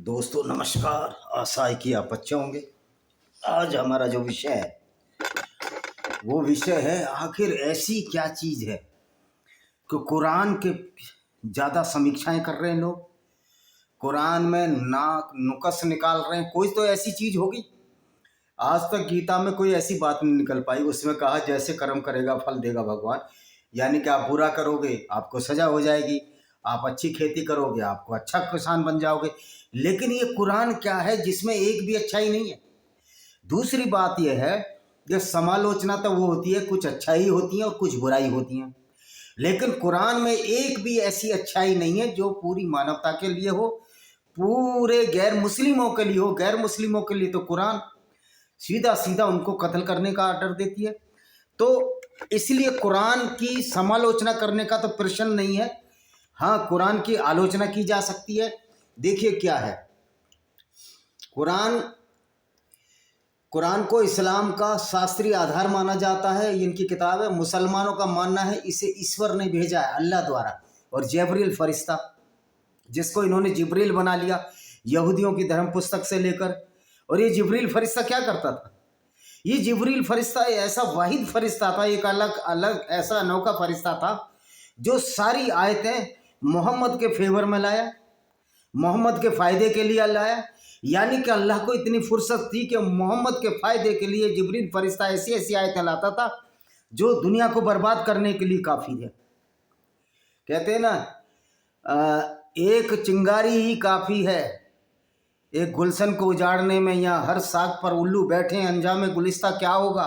दोस्तों नमस्कार। आशा है कि आप अच्छे होंगे। आज हमारा जो विषय है वो विषय है, आखिर ऐसी क्या चीज़ है कि कुरान के ज़्यादा समीक्षाएं कर रहे हैं लोग, कुरान में नाक नुक्स निकाल रहे हैं। कोई तो ऐसी चीज़ होगी, आज तक गीता में कोई ऐसी बात नहीं निकल पाई। उसमें कहा जैसे कर्म करेगा फल देगा भगवान, यानी कि आप बुरा करोगे आपको सजा हो जाएगी, आप अच्छी खेती करोगे आपको अच्छा किसान बन जाओगे। लेकिन ये कुरान क्या है जिसमें एक भी अच्छाई नहीं है। दूसरी बात यह है कि समालोचना तो वो होती है, कुछ अच्छाई होती है और कुछ बुराई होती है, लेकिन कुरान में एक भी ऐसी अच्छाई नहीं है जो पूरी मानवता के लिए हो, पूरे गैर मुस्लिमों के लिए हो। गैर मुस्लिमों के लिए तो कुरान सीधा सीधा उनको कत्ल करने का आर्डर देती है। तो इसलिए कुरान की समालोचना करने का तो प्रश्न नहीं है। हाँ, कुरान की आलोचना की जा सकती है। देखिए क्या है, कुरान कुरान को इस्लाम का शास्त्रीय आधार माना जाता है। इनकी किताब है। मुसलमानों का मानना है इसे ईश्वर ने भेजा है अल्लाह द्वारा, और जबरील फरिश्ता जिसको इन्होंने जिब्रील बना लिया यहूदियों की धर्म पुस्तक से लेकर। और ये जिब्रील फरिश्ता क्या करता था? ये जिब्रील फरिश्ता ऐसा वाहिद फरिश्ता था, एक अलग अलग ऐसा अनोखा फरिश्ता था जो सारी आयतें मोहम्मद के फेवर में लाया, मोहम्मद के फ़ायदे के लिए लाया। यानी कि अल्लाह को इतनी फुर्सत थी कि मोहम्मद के फ़ायदे के लिए जिब्रील फरिश्ता ऐसी ऐसी आयतें लाता था जो दुनिया को बर्बाद करने के लिए काफ़ी है। कहते हैं ना, एक चिंगारी ही काफ़ी है एक गुलशन को उजाड़ने में, या हर साग पर उल्लू बैठे अंजाम गुलिस्ता क्या होगा।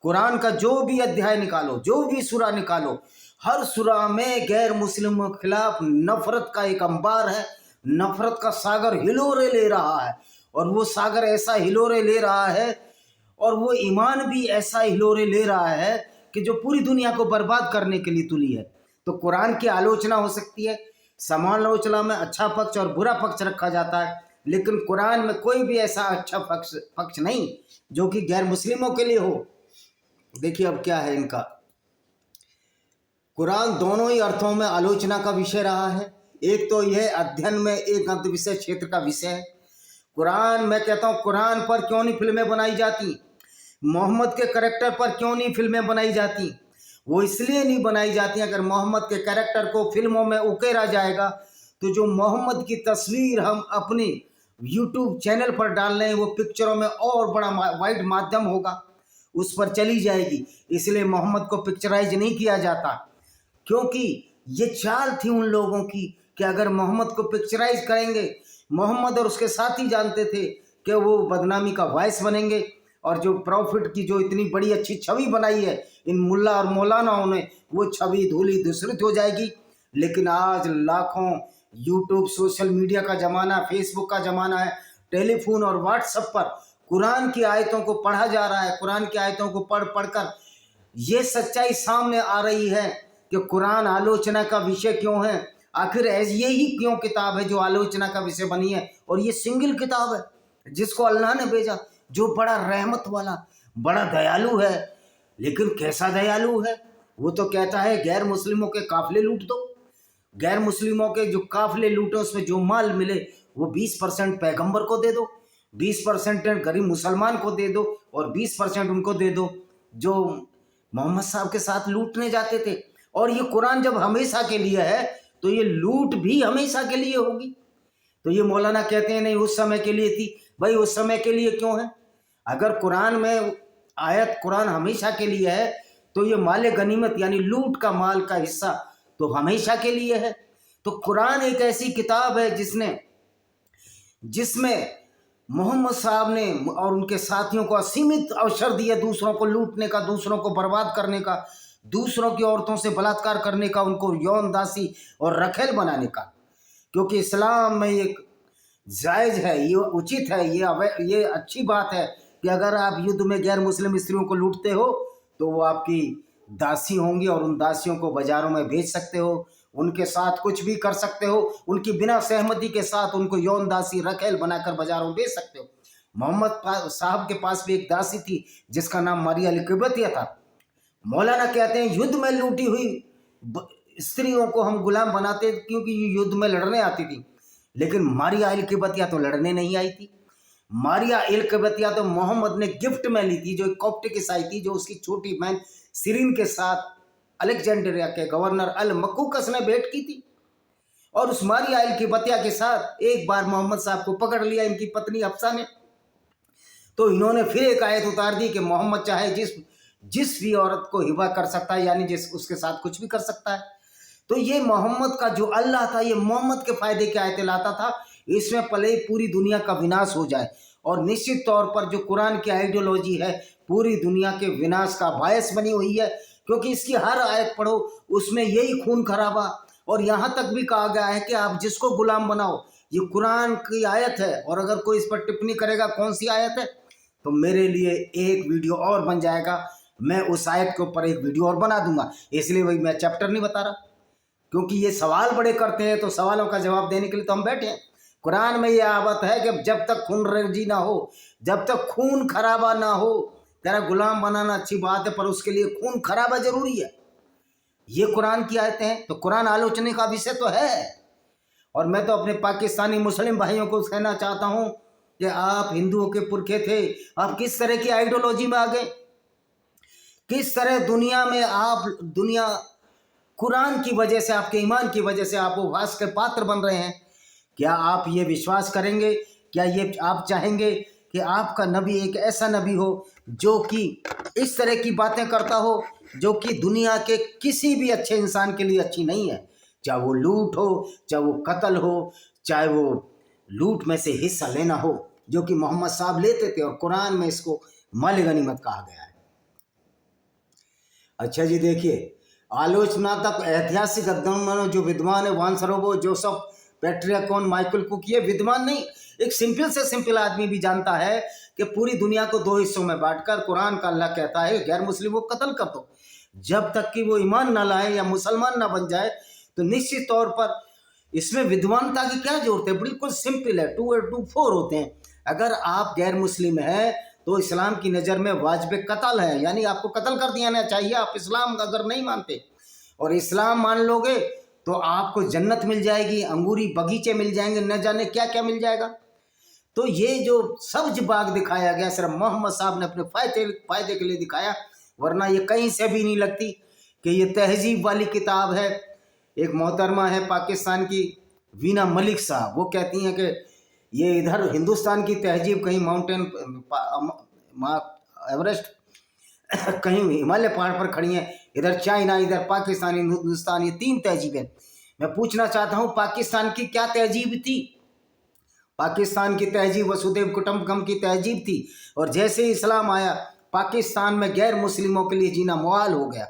कुरान का जो भी अध्याय निकालो, जो भी सूरा निकालो, हर सूरा में गैर मुस्लिमों के खिलाफ नफरत का एक अंबार है, नफरत का सागर हिलोरे ले रहा है। और वो सागर ऐसा हिलोरे ले रहा है और वो ईमान भी ऐसा हिलोरे ले रहा है कि जो पूरी दुनिया को बर्बाद करने के लिए तुली है। तो कुरान की आलोचना हो सकती है, समालोचना में अच्छा पक्ष और बुरा पक्ष रखा जाता है, लेकिन कुरान में कोई भी ऐसा अच्छा पक्ष नहीं जो कि गैर मुस्लिमों के लिए हो। देखिए अब क्या है इनका, कुरान दोनों ही अर्थों में आलोचना का विषय रहा है। एक तो यह अध्ययन में एक अंत विषय क्षेत्र का विषय है। कुरान, मैं कहता हूँ कुरान पर क्यों नहीं फिल्में बनाई जाती, मोहम्मद के कैरेक्टर पर क्यों नहीं फिल्में बनाई जाती? वो इसलिए नहीं बनाई जाती, अगर मोहम्मद के कैरेक्टर को फिल्मों में उकेरा जाएगा तो जो मोहम्मद की तस्वीर हम अपने यूट्यूब चैनल पर डाल रहे हैं वो पिक्चरों में और बड़ा वाइड माध्यम होगा, उस पर चली जाएगी। इसलिए मोहम्मद को पिक्चराइज नहीं किया जाता, क्योंकि ये चाल थी उन लोगों की कि अगर मोहम्मद को पिक्चराइज करेंगे, मोहम्मद और उसके साथी जानते थे कि वो बदनामी का वॉइस बनेंगे, और जो प्रॉफिट की जो इतनी बड़ी अच्छी छवि बनाई है इन मुल्ला और मौलानाओं ने, वो छवि धूली धूसरित हो जाएगी। लेकिन आज लाखों यूट्यूब सोशल मीडिया का ज़माना, फेसबुक का ज़माना है, टेलीफोन और व्हाट्सएप पर कुरान की आयतों को पढ़ा जा रहा है। कुरान की आयतों को पढ़ पढ़कर ये सच्चाई सामने आ रही है कि कुरान आलोचना का विषय क्यों है। आखिर यही क्यों किताब है जो आलोचना का विषय बनी है, और ये सिंगल किताब है जिसको अल्लाह ने भेजा, जो बड़ा रहमत वाला, बड़ा दयालु है। लेकिन कैसा दयालु है? वो तो कहता है गैर मुस्लिमों के काफिले लूट दो, गैर मुस्लिमों के जो काफिले लूटो उसमें जो माल मिले वो 20% पैगंबर को दे दो, 20% गरीब मुसलमान को दे दो, और 20% उनको दे दो जो मोहम्मद साहब के साथ लूटने जाते थे। और ये कुरान जब हमेशा के लिए है तो ये लूट भी हमेशा के लिए होगी। तो ये मौलाना कहते हैं नहीं उस समय के लिए थी। भाई उस समय के लिए क्यों है? अगर कुरान में आयत कुरान हमेशा के लिए है तो ये माल गनीमत यानी लूट का माल का हिस्सा तो हमेशा के लिए है। तो कुरान एक ऐसी किताब है जिसमें मोहम्मद साहब ने और उनके साथियों को असीमित अवसर दिया दूसरों को लूटने का, दूसरों को बर्बाद करने का, दूसरों की औरतों से बलात्कार करने का, उनको यौन दासी और रखेल बनाने का। क्योंकि इस्लाम में एक जायज़ है, ये उचित है, ये अच्छी बात है कि अगर आप युद्ध में गैर मुस्लिम स्त्रियों को लूटते हो तो वो आपकी दासी होंगी, और उन दासियों को बाज़ारों में बेच सकते हो, उनके साथ कुछ भी कर सकते हो, उनकी बिना सहमति के साथ उनको यौन दासी रखेल बनाकर बाज़ारों में बेच सकते हो। मोहम्मद साहब के पास भी एक दासी थी जिसका नाम मारिया लिकबतिया था। मौलाना कहते हैं युद्ध में लूटी हुई स्त्रियों को हम गुलाम बनाते क्योंकि ये युद्ध में लड़ने आती थी, लेकिन मारिया इल्किबतिया तो लड़ने नहीं आई थी। मारिया इल्किबतिया तो मोहम्मद ने गिफ्ट में ली थी, जो एक कॉप्टिक ईसाई थी, जो उसकी छोटी बहन सिरीन के साथ अलेक्जेंड्रिया के गवर्नर अल मकूकस ने भेंट की थी। और उस मारिया इल्किबतिया के साथ एक बार मोहम्मद साहब को पकड़ लिया इनकी पत्नी हफ्सा ने। तो इन्होंने फिर एक आयत उतार दी कि मोहम्मद चाहे जिस भी औरत को हिबा कर सकता है, यानी जिस उसके साथ कुछ भी कर सकता है। तो ये मोहम्मद का जो अल्लाह था, ये मोहम्मद के फायदे की आयतें लाता था, इसमें पहले पूरी दुनिया का विनाश हो जाए। और निश्चित तौर पर जो कुरान की आइडियोलॉजी है पूरी दुनिया के विनाश का बायस बनी हुई है, क्योंकि इसकी हर आयत पढ़ो उसमें यही खून खराबा। और यहाँ तक भी कहा गया है कि आप जिसको गुलाम बनाओ, ये कुरान की आयत है। और अगर कोई इस पर टिप्पणी करेगा कौन सी आयत है, तो मेरे लिए एक वीडियो और बन जाएगा, मैं उस आयत के ऊपर एक वीडियो और बना दूंगा। इसलिए भाई मैं चैप्टर नहीं बता रहा, क्योंकि ये सवाल बड़े करते हैं, तो सवालों का जवाब देने के लिए तो हम बैठे हैं। कुरान में ये आवत है कि जब तक खून रेजी ना हो, जब तक खून खराबा ना हो, तेरा गुलाम बनाना अच्छी बात है, पर उसके लिए खून खराबा जरूरी है। ये कुरान की आयतें हैं। तो कुरान आलोचना का विषय तो है। और मैं तो अपने पाकिस्तानी मुस्लिम भाइयों को कहना चाहता हूं कि आप हिंदुओं के पुरखे थे, आप किस तरह की आइडियोलॉजी में आ गए, किस तरह दुनिया में आप कुरान की वजह से, आपके ईमान की वजह से आप उपहास के पात्र बन रहे हैं। क्या आप ये विश्वास करेंगे, क्या ये आप चाहेंगे कि आपका नबी एक ऐसा नबी हो जो कि इस तरह की बातें करता हो, जो कि दुनिया के किसी भी अच्छे इंसान के लिए अच्छी नहीं है, चाहे वो लूट हो, चाहे वो कत्ल हो, चाहे वो लूट में से हिस्सा लेना हो, जो कि मोहम्मद साहब लेते थे, और कुरान में इसको माल गनीमत कहा गया है। अच्छा जी, देखिए, आलोचनात्मक ऐतिहासिक अध्ययन जो विद्वान है वानसरोवो, जोसेफ पेट्रियाकोन, माइकल कुक, ये विद्वान नहीं, एक सिंपल से सिंपल आदमी भी जानता है कि पूरी दुनिया को दो हिस्सों में बांटकर कुरान का अल्लाह कहता है गैर मुस्लिमों को कत्ल कर दो। जब तक कि वो ईमान ना लाए या मुसलमान ना बन जाए, तो निश्चित तौर पर इसमें विद्वानता की क्या जरूरत है, बिल्कुल सिंपल है, 2 और 2 4 होते हैं। अगर आप गैर मुस्लिम हैं तो इस्लाम की नज़र में वाजिब कत्ल है, यानी आपको कत्ल कर दिया चाहिए। आप इस्लाम अगर नहीं मानते और इस्लाम मान लोगे तो आपको जन्नत मिल जाएगी, अंगूरी बगीचे मिल जाएंगे, न जाने क्या क्या मिल जाएगा। तो ये जो सब्ज बाग दिखाया गया सिर्फ मोहम्मद साहब ने अपने फायदे के लिए दिखाया, वरना ये कहीं से भी नहीं लगती कि ये तहजीब वाली किताब है। एक मोहतरमा है पाकिस्तान की, वीना मलिक साहब, वो कहती हैं कि ये इधर हिंदुस्तान की तहजीब कहीं माउंटेन एवरेस्ट कहीं हिमालय पहाड़ पर खड़ी हैं, इधर चाइना, इधर पाकिस्तान, हिंदुस्तान, ये 3 तहजीबें। मैं पूछना चाहता हूँ पाकिस्तान की क्या तहजीब थी? पाकिस्तान की तहजीब वसुदेव कुटुंबकम की तहजीब थी। और जैसे ही इस्लाम आया, पाकिस्तान में गैर मुस्लिमों के लिए जीना मुहाल हो गया,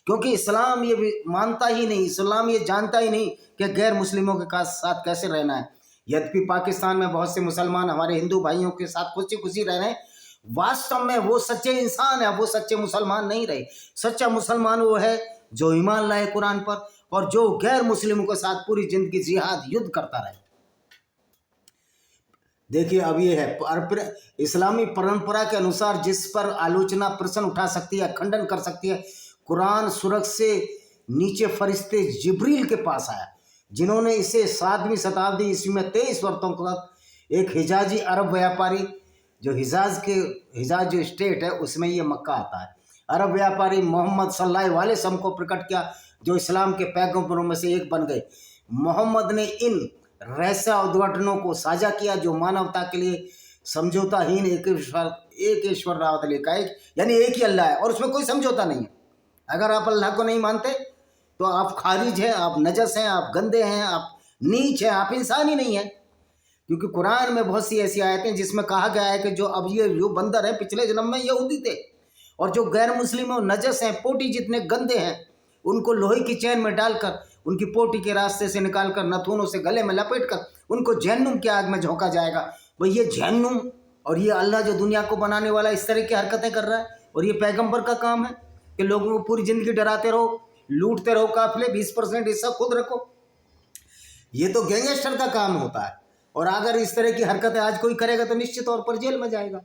क्योंकि इस्लाम ये मानता ही नहीं, इस्लाम ये जानता ही नहीं कि गैर मुस्लिमों के साथ कैसे रहना है। यद्यपि पाकिस्तान में बहुत से मुसलमान हमारे हिंदू भाइयों के साथ खुशी खुशी रह रहे हैं, वास्तव में वो सच्चे इंसान है, वो सच्चे मुसलमान नहीं रहे। सच्चा मुसलमान वो है जो ईमान लाए कुरान पर और जो गैर मुस्लिमों के साथ पूरी जिंदगी जिहाद युद्ध करता रहे। देखिए, अब ये है इस्लामी परंपरा के अनुसार जिस पर आलोचना प्रश्न उठा सकती है, खंडन कर सकती है। कुरान सुरख से नीचे फरिश्ते जिब्रील के पास आया, जिन्होंने इसे 7वीं शताब्दी ईस्वी में 23 वर्षों तक एक हिजाजी अरब व्यापारी, जो हिजाज जो स्टेट है उसमें ये मक्का आता है, अरब व्यापारी मोहम्मद सल्लल्लाहु अलैहि वसल्लम को प्रकट किया, जो इस्लाम के पैगंबरों में से एक बन गए। मोहम्मद ने इन रहस्य उद्घाटनों को साझा किया जो मानवता के लिए समझौताहीन एक ईश्वर रावत एक, यानी एक ही अल्लाह है और उसमें कोई समझौता नहीं है। अगर आप अल्लाह को नहीं मानते तो आप खारिज हैं, आप नजस हैं, आप गंदे हैं, आप नीच हैं, आप इंसान ही नहीं हैं। क्योंकि कुरान में बहुत सी ऐसी आयतें जिसमें कहा गया है कि जो अब ये जो बंदर है पिछले जन्म में यहूदी थे, और जो गैर मुस्लिम और नजस हैं, पोटी जितने गंदे हैं, उनको लोहे की चैन में डालकर उनकी पोटी के रास्ते से निकालकर नथुनों से गले में लपेटकर उनको जहन्नुम की आग में झोंका जाएगा। भाई ये जहन्नुम और ये अल्लाह जो दुनिया को बनाने वाला इस तरह की हरकतें कर रहा है, और ये पैगंबर का काम है कि लोगों को पूरी जिंदगी डराते रहो, लूटते रहो, काफिले 20% हिस्सा खुद रखो। ये तो गैंगस्टर का काम होता है, और अगर इस तरह की हरकतें आज कोई करेगा तो निश्चित तौर पर जेल में जाएगा।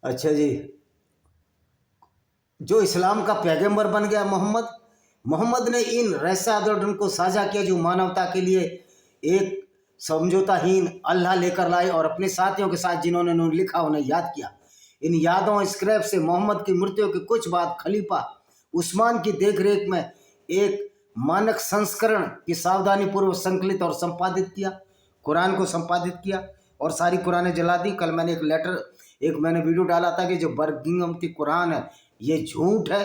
अच्छा जी, जो इस्लाम का पैगंबर बन गया मोहम्मद ने इन रहस्यादर्शन को साझा किया जो मानवता के लिए एक समझौताहीन अल्लाह लेकर लाए और अपने साथियों के साथ जिन्होंने उन्हें लिखा उन्हें याद किया। इन यादों स्क्रैप से मोहम्मद की मृत्यु के कुछ बाद खलीफा उस्मान की देखरेख में एक मानक संस्करण की सावधानी पूर्वक संकलित और संपादित किया, कुरान को संपादित किया और सारी कुरानें जला दी। कल मैंने मैंने वीडियो डाला था कि जो बर्मिंघम की कुरान है ये झूठ है,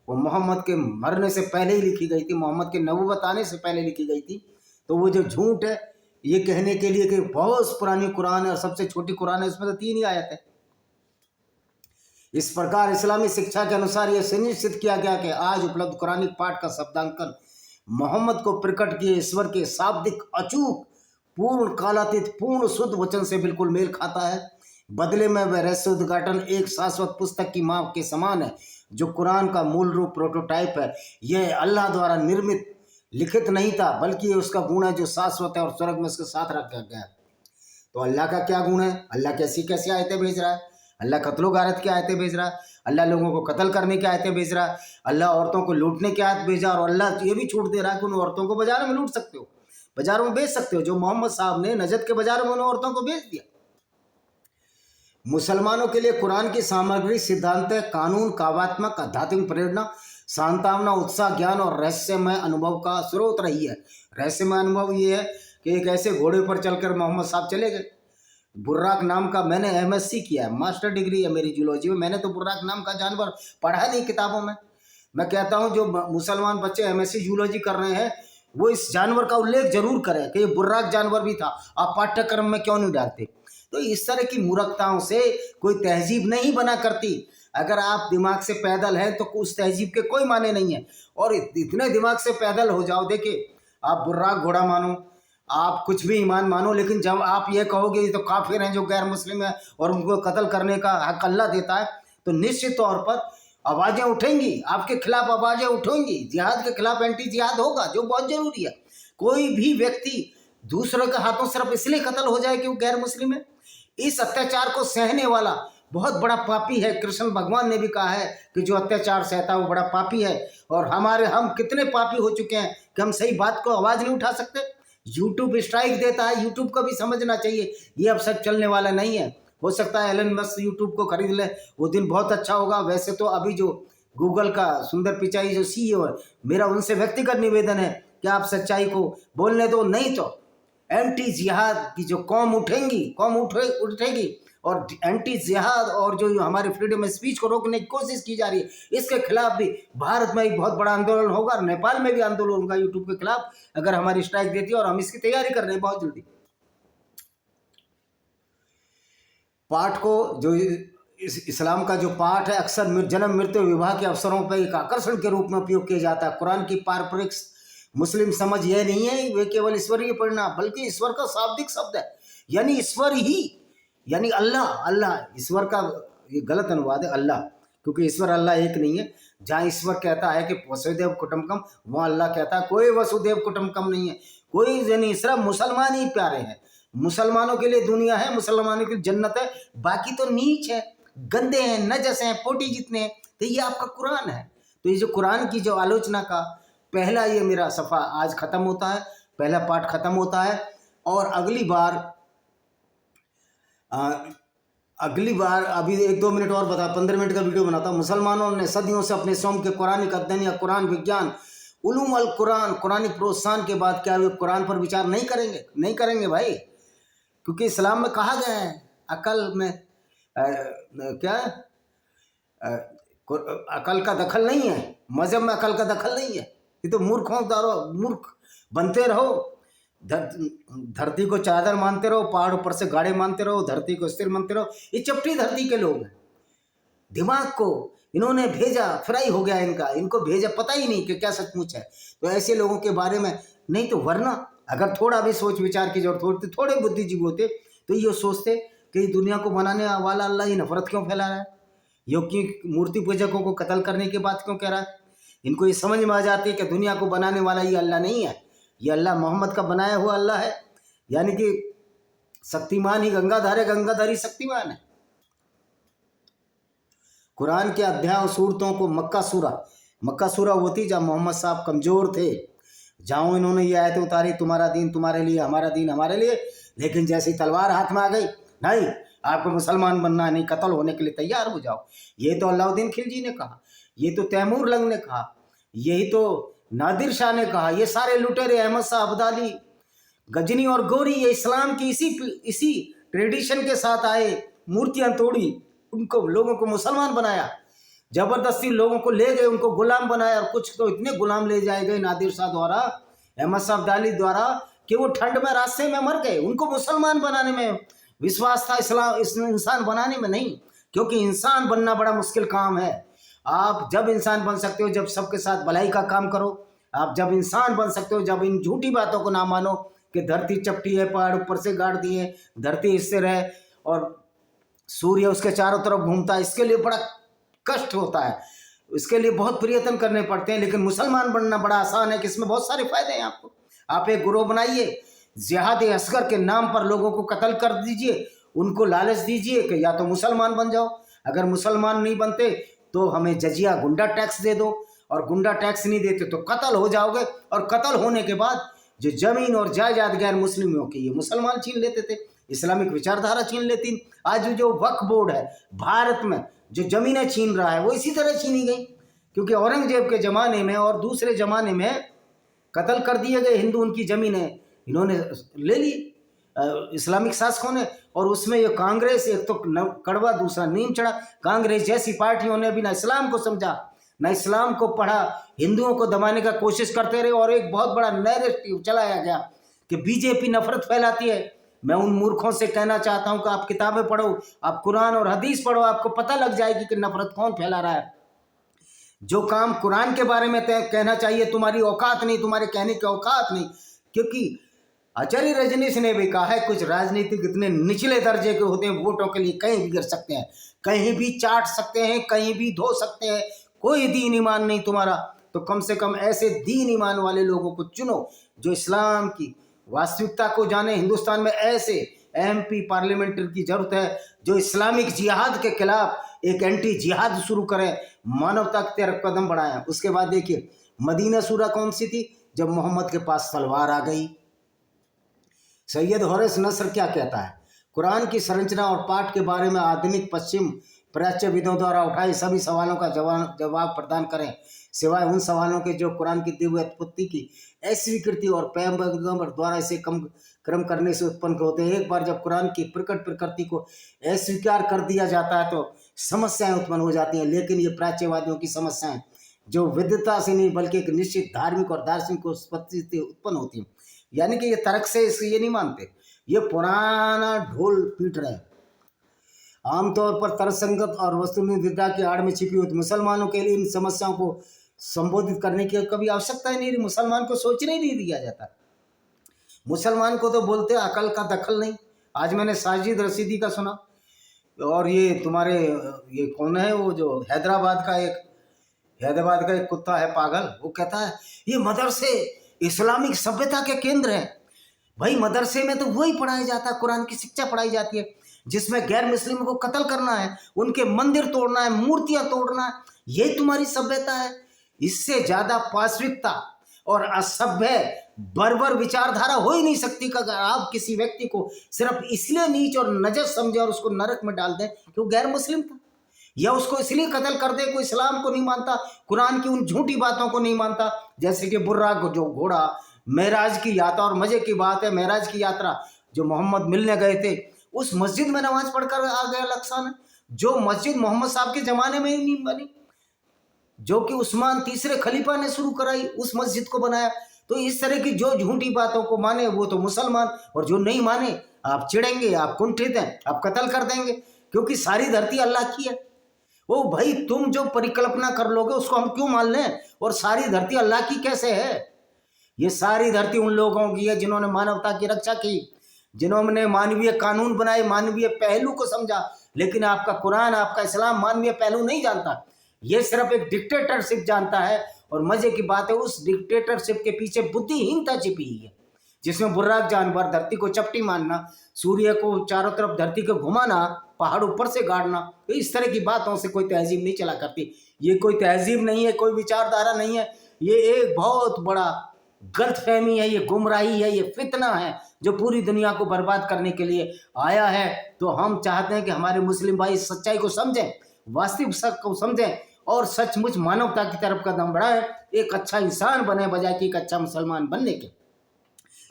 वो मोहम्मद के मरने से पहले ही लिखी गई थी, मोहम्मद के नबूवत आने से पहले लिखी गई थी। तो वो जो झूठ है ये कहने के लिए कि बहुत पुरानी कुरान है और सबसे छोटी कुरान है, उसमें तो 3 ही आयत है। इस प्रकार इस्लामी शिक्षा के अनुसार यह सुनिश्चित किया गया कि आज उपलब्ध कुरानिक पाठ का शब्दांकन मोहम्मद को प्रकट किए ईश्वर के शाब्दिक अचूक पूर्ण कालातीत पूर्ण शुद्ध वचन से बिल्कुल मेल खाता है। बदले में वह रहस्य उद्घाटन एक शाश्वत पुस्तक की माप के समान है जो कुरान का मूल रूप प्रोटोटाइप है। यह अल्लाह द्वारा निर्मित लिखित नहीं था, बल्कि ये उसका गुण है जो शाश्वत है और स्वर्ग में उसके साथ रखा गया है। तो अल्लाह का क्या गुण है? अल्लाह कैसी कैसी आयतें भेज रहा है? अल्लाह कत्लो गारत की आयतें भेज रहा है, अल्लाह लोगों को कत्ल करने की आयतें भेज रहा है, अल्लाह औरतों को लूटने की आयत भेजा और अल्लाह ये भी छूट दे रहा है कि उन औरतों को बाजार में लूट सकते हो, बाजारों में बेच सकते हो। जो मोहम्मद साहब ने नजद के बाजार में उन औरतों को बेच दिया। मुसलमानों के लिए कुरान की सामग्री सिद्धांत कानून काव्यात्मक आध्यात्मिक प्रेरणा सांत्वना उत्साह ज्ञान और रहस्यमय अनुभव का स्रोत रही है। रहस्यमय अनुभव ये है कि एक ऐसे घोड़े पर चलकर मोहम्मद साहब चले गए। बुर्राक नाम का, मैंने MSc किया है, मास्टर डिग्री है मेरी जूलॉजी में, मैंने तो बुर्राक नाम का जानवर पढ़ा नहीं किताबों में। मैं कहता हूँ जो मुसलमान बच्चे MSc जूलॉजी कर रहे हैं वो इस जानवर का उल्लेख जरूर करें कि ये बुर्राक जानवर भी था, आप पाठ्यक्रम में क्यों नहीं डालते। तो इस तरह की मूर्खताओं से कोई तहजीब नहीं बना करती। अगर आप दिमाग से पैदल हैं तो उस तहजीब के कोई माने नहीं है। और इतने दिमाग से पैदल हो जाओ, देखिए आप बुर्राक घोड़ा मानो, आप कुछ भी ईमान मानो, लेकिन जब आप ये कहोगे ये तो काफिर हैं जो गैर मुस्लिम है और उनको कत्ल करने का हक अल्लाह देता है, तो निश्चित तौर पर आवाज़ें उठेंगी, आपके खिलाफ आवाज़ें उठेंगी, जिहाद के खिलाफ एंटी जिहाद होगा जो बहुत जरूरी है। कोई भी व्यक्ति दूसरों के हाथों सिर्फ इसलिए कत्ल हो जाए कि वो गैर मुस्लिम है, इस अत्याचार को सहने वाला बहुत बड़ा पापी है। कृष्ण भगवान ने भी कहा है कि जो अत्याचार सहता है वो बड़ा पापी है। और हम कितने पापी हो चुके हैं कि हम सही बात को आवाज़ नहीं उठा सकते। यूट्यूब स्ट्राइक देता है, यूट्यूब को भी समझना चाहिए ये अब सब चलने वाला नहीं है। हो सकता है एलन मस्क यूट्यूब को खरीद ले, वो दिन बहुत अच्छा होगा। वैसे तो अभी जो गूगल का सुंदर पिचाई जो CEO है, मेरा उनसे व्यक्तिगत निवेदन है कि आप सच्चाई को बोलने दो, नहीं तो एंटी जिहाद की जो कौम उठेगी और एंटी जिहाद और जो हमारे फ्रीडम ऑफ स्पीच को रोकने की कोशिश की जा रही है, इसके खिलाफ भी भारत में एक बहुत बड़ा आंदोलन होगा, नेपाल में भी आंदोलन होगा यूट्यूब के खिलाफ अगर हमारी स्ट्राइक देती है। और हम इसकी तैयारी कर रहे हैं बहुत जल्दी। पाठ को जो इस्लाम का जो पाठ है अक्सर जन्म मृत्यु विवाह के अवसरों पर एक आकर्षण के रूप में उपयोग किया जाता है। कुरान की पारंपरिक मुस्लिम समझ यह नहीं है वे केवल ईश्वरीय परिणाम, बल्कि ईश्वर का शाब्दिक शब्द है, यानी ईश्वर ही, यानी अल्लाह। ईश्वर का ये गलत अनुवाद है अल्लाह, क्योंकि ईश्वर अल्लाह एक नहीं है। जहाँ ईश्वर कहता है कि वसुदेव कुटुंबकम, वहाँ अल्लाह कहता है कोई वसुदेव कुटुंबकम नहीं है, कोई नहीं, सिर्फ मुसलमान ही प्यारे हैं। मुसलमानों के लिए दुनिया है, मुसलमानों के लिए जन्नत है, बाकी तो नीच है, गंदे हैं, नजस हैं, पोटी जितने हैं। तो ये आपका कुरान है। तो ये जो कुरान की जो आलोचना का पहला ये मेरा सफ़ा आज ख़त्म होता है, पहला पाठ ख़त्म होता है। और अगली बार अभी 1-2 मिनट और 15 मिनट का वीडियो बनाता हूँ। मुसलमानों ने सदियों से अपने स्वयं के कुरानिक अध्ययन या कुरान विज्ञान उलूम अल कुरान कुरानिक प्रोत्साहन के बाद क्या वे कुरान पर विचार नहीं करेंगे भाई, क्योंकि इस्लाम में कहा गया है अकल में अकल का दखल नहीं है, मजहब में अकल का दखल नहीं है। ये तो मूर्ख बनते रहो, धरती को चादर मानते रहो, पहाड़ ऊपर से गाड़े मानते रहो, धरती को स्थिर मानते रहो। ये चपटी धरती के लोग हैं, दिमाग को इन्होंने भेजा फ्राई हो गया इनको भेजा, पता ही नहीं कि क्या सचमुच है। तो ऐसे लोगों के बारे में नहीं तो वरना अगर थोड़ा भी सोच विचार की जरूरत होती, थोड़े बुद्धिजीवी होते तो ये सोचते कि दुनिया को बनाने वाला अल्लाह ही नफरत क्यों फैला रहा है, योगी मूर्ति पूजकों को कत्ल करने की बात क्यों कह रहा है। इनको ये समझ में आ जाती है कि दुनिया को बनाने वाला ये अल्लाह नहीं है, ये अल्लाह मोहम्मद का बनाया हुआ अल्लाह है, यानी कि शक्तिमान ही गंगाधार है, गंगाधारी शक्तिमान है। कुरान के अध्याय और सूरतों को मक्का सूरा वो थी जहाँ मोहम्मद साहब कमज़ोर थे, जहाँ इन्होंने ये आयतें उतारी, तुम्हारा दीन तुम्हारे लिए, हमारा दीन हमारे लिए, लेकिन जैसी तलवार हाथ में आ गई, नहीं आपको मुसलमान बनना है, नहीं कत्ल होने के लिए तैयार हो जाओ। ये तो अलाउद्दीन खिलजी ने कहा, ये तो तैमूर लंग ने कहा, यही तो नादिर शाह ने कहा, ये सारे लुटेरे अहमद शाह अब्दाली, गजनी और गोरी, ये इस्लाम की इसी ट्रेडिशन के साथ आए, मूर्तियां तोड़ी, उनको लोगों को मुसलमान बनाया, जबरदस्ती लोगों को ले गए, उनको गुलाम बनाया। और कुछ तो इतने गुलाम ले जाए गए नादिर शाह द्वारा, अहमद शाह अब्दाली द्वारा, कि वो ठंड में रास्ते में मर गए। उनको मुसलमान बनाने में विश्वास था, इस्लाम इंसान बनाने में नहीं, क्योंकि इंसान बनना बड़ा मुश्किल काम है। आप जब इंसान बन सकते हो जब सबके साथ भलाई का काम करो, आप जब इंसान बन सकते हो जब इन झूठी बातों को ना मानो कि धरती चपटी है, पहाड़ ऊपर से गाड़ दिए, धरती स्थिर है और सूर्य उसके चारों तरफ घूमता है। इसके लिए बड़ा कष्ट होता है, इसके लिए बहुत प्रयत्न करने पड़ते हैं। लेकिन मुसलमान बनना बड़ा आसान है कि इसमें बहुत सारे फायदे हैं आपको। आप एक ग्रोह बनाइए, जिहाद असगर के नाम पर लोगों को कत्ल कर दीजिए, उनको लालच दीजिए कि या तो मुसलमान बन जाओ, अगर मुसलमान नहीं बनते तो हमें जजिया गुंडा टैक्स दे दो, और गुंडा टैक्स नहीं देते तो कत्ल हो जाओगे, और कत्ल होने के बाद जो जमीन और जायदाद गैर मुस्लिमों की ये मुसलमान छीन लेते थे, इस्लामिक विचारधारा छीन लेती। आज जो वक्फ बोर्ड है भारत में जो जमीनें छीन रहा है वो इसी तरह छीनी गई, क्योंकि औरंगजेब के ज़माने में और दूसरे ज़माने में कत्ल कर दिए गए हिंदू, उनकी ज़मीनें इन्होंने ले ली इस्लामिक शासकों ने। और उसमें ये कांग्रेस, एक तो कड़वा दूसरा नीम चढ़ा। कांग्रेस जैसी पार्टियों ने भी ना इस्लाम को समझा ना इस्लाम को पढ़ा, हिंदुओं को दबाने का कोशिश करते रहे, और एक बहुत बड़ा नैरेटिव चलाया गया कि बीजेपी नफरत फैलाती है। मैं उन मूर्खों से कहना चाहता हूं कि आप किताबें पढ़ो, आप कुरान और हदीस पढ़ो, आपको पता लग जाएगी कि नफरत कौन फैला रहा है। जो काम कुरान के बारे में कहना चाहिए, तुम्हारी औकात नहीं, तुम्हारे कहने की औकात नहीं। क्योंकि आचार्य रजनीश ने भी कहा है, कुछ राजनीतिक इतने निचले दर्जे के होते हैं, वोटों के लिए कहीं भी गिर सकते हैं, कहीं भी चाट सकते हैं, कहीं भी धो सकते हैं, कोई दीन ईमान नहीं तुम्हारा। तो कम से कम ऐसे दीन ईमान वाले लोगों को चुनो जो इस्लाम की वास्तविकता को जाने। हिंदुस्तान में ऐसे एमपी पार्लियामेंटर की जरूरत है जो इस्लामिक जिहाद के खिलाफ एक एंटी जिहाद शुरू करें, मानवता की तरफ कदम बढ़ाएं। उसके बाद देखिए मदीना सूरा कौन सी थी, जब मोहम्मद के पास तलवार आ गई। सैयद होरेस नस्र क्या कहता है, कुरान की संरचना और पाठ के बारे में आधुनिक पश्चिम प्राच्यविदों द्वारा उठाए सभी सवालों का जवाब प्रदान करें, सिवाय उन सवालों के जो कुरान की दिव्य उत्पत्ति की अस्वीकृति और पैगंबर द्वारा इसे क्रम करने से उत्पन्न होते हैं। एक बार जब कुरान की प्रकट प्रकृति को अस्वीकार कर दिया जाता है तो समस्याएं उत्पन्न हो जाती हैं। लेकिन ये प्राच्यवादियों की समस्याएं जो विद्वता से नहीं बल्कि एक निश्चित धार्मिक और दार्शनिक उत्पत्ति से उत्पन्न होती हैं, यानी कि ये तर्क से ये नहीं मानते, ये पुराना ढोल पीट रहे हैं। आमतौर पर तर्कसंगत और वस्तुनिष्ठता की आड़ में छिपी हुई मुसलमानों के लिए इन समस्याओं को संबोधित करने की कभी आवश्यकता ही नहीं। मुसलमान को सोचने नहीं दिया जाता, मुसलमान को तो बोलते अकल का दखल नहीं। आज मैंने साजिद रशीदी का सुना, और ये तुम्हारे ये कौन है वो जो हैदराबाद का एक कुत्ता है पागल, वो कहता है ये मदरसे इस्लामिक सभ्यता के केंद्र हैं। भाई मदरसे में तो वही पढ़ाया जाता है, कुरान की शिक्षा पढ़ाई जाती है, जिसमें गैर मुस्लिमों को कत्ल करना है, उनके मंदिर तोड़ना है, मूर्तियां तोड़ना है, ये तुम्हारी सभ्यता है। इससे ज्यादा पाशविकता और असभ्य बर्बर विचारधारा हो ही नहीं सकती कि अगर आप किसी व्यक्ति को सिर्फ इसलिए नीच और नजस समझे और उसको नरक में डाल दें कि वो गैर मुस्लिम था, या उसको इसलिए कत्ल कर दे कोई इस्लाम को नहीं मानता, कुरान की उन झूठी बातों को नहीं मानता। जैसे कि बुर्राक जो घोड़ा, मेराज की यात्रा, और मजे की बात है मेराज की यात्रा जो मोहम्मद मिलने गए थे उस मस्जिद में नमाज पढ़कर आ गया लक्सान, जो मस्जिद मोहम्मद साहब के जमाने में ही नहीं बनी, जो कि उस्मान तीसरे खलीफा ने शुरू कराई, उस मस्जिद को बनाया। तो इस तरह की जो झूठी बातों को माने वो तो मुसलमान, और जो नहीं माने आप चिढ़ेंगे, आप कुंठित हैं, आप कत्ल कर देंगे, क्योंकि सारी धरती अल्लाह की है। वो भाई तुम जो परिकल्पना कर लोगे उसको हम क्यों मान लें, और सारी धरती अल्लाह की कैसे है? ये सारी धरती उन लोगों की है जिन्होंने मानवता की रक्षा की, जिन्होंने मानवीय कानून बनाए, मानवीय पहलू को समझा। लेकिन आपका कुरान, आपका इस्लाम मानवीय पहलू नहीं जानता, ये सिर्फ एक डिक्टेटरशिप जानता है। और मजे की बात है उस डिक्टेटरशिप के पीछे बुद्धिहीनता छिपी हुई है, जिसमें बुर्राक जानवर, धरती को चपटी मारना, सूर्य को चारों तरफ धरती को घुमाना, पहाड़ ऊपर से गाड़ना, तो इस तरह की बातों से कोई तहजीब नहीं चला करती। ये कोई तहजीब नहीं है, कोई विचारधारा नहीं है, ये एक बहुत बड़ा गलतफहमी है, ये गुमराही है, ये फितना है जो पूरी दुनिया को बर्बाद करने के लिए आया है। तो हम चाहते हैं कि हमारे मुस्लिम भाई इस सच्चाई को समझें, वास्तविक सच को समझें और सचमुच मानवता की तरफ कदम बढ़ाएं, एक अच्छा इंसान बने बजाय कि एक अच्छा मुसलमान बनने के।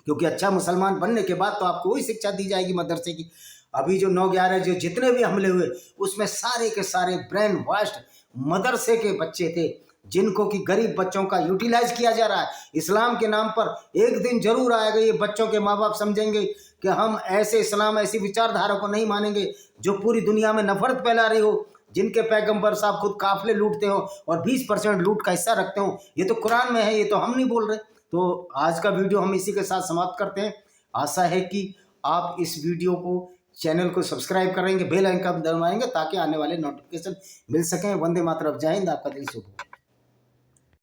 क्योंकि अच्छा मुसलमान बनने के बाद तो आपको वही शिक्षा दी जाएगी मदरसे की। अभी जो 9/11 जो जितने भी हमले हुए उसमें सारे के सारे ब्रेन वॉश्ड मदरसे के बच्चे थे, जिनको कि गरीब बच्चों का यूटिलाइज किया जा रहा है इस्लाम के नाम पर। एक दिन जरूर आएगा ये बच्चों के माँ बाप समझेंगे कि हम ऐसे इस्लाम, ऐसी विचारधारा को नहीं मानेंगे जो पूरी दुनिया में नफरत फैला रही हो, जिनके पैगंबर साहब खुद काफिले लूटते हो और 20% लूट का हिस्सा रखते हो। ये तो कुरान में है, ये तो हम नहीं बोल रहे। तो आज का वीडियो हम इसी के साथ समाप्त करते हैं। आशा है कि आप इस वीडियो को, चैनल को सब्सक्राइब करेंगे, बेल आइकन दबाएंगे ताकि आने वाले नोटिफिकेशन मिल सकें। वंदे मातरम, जय हिंद, आपका दिल शुभ हो।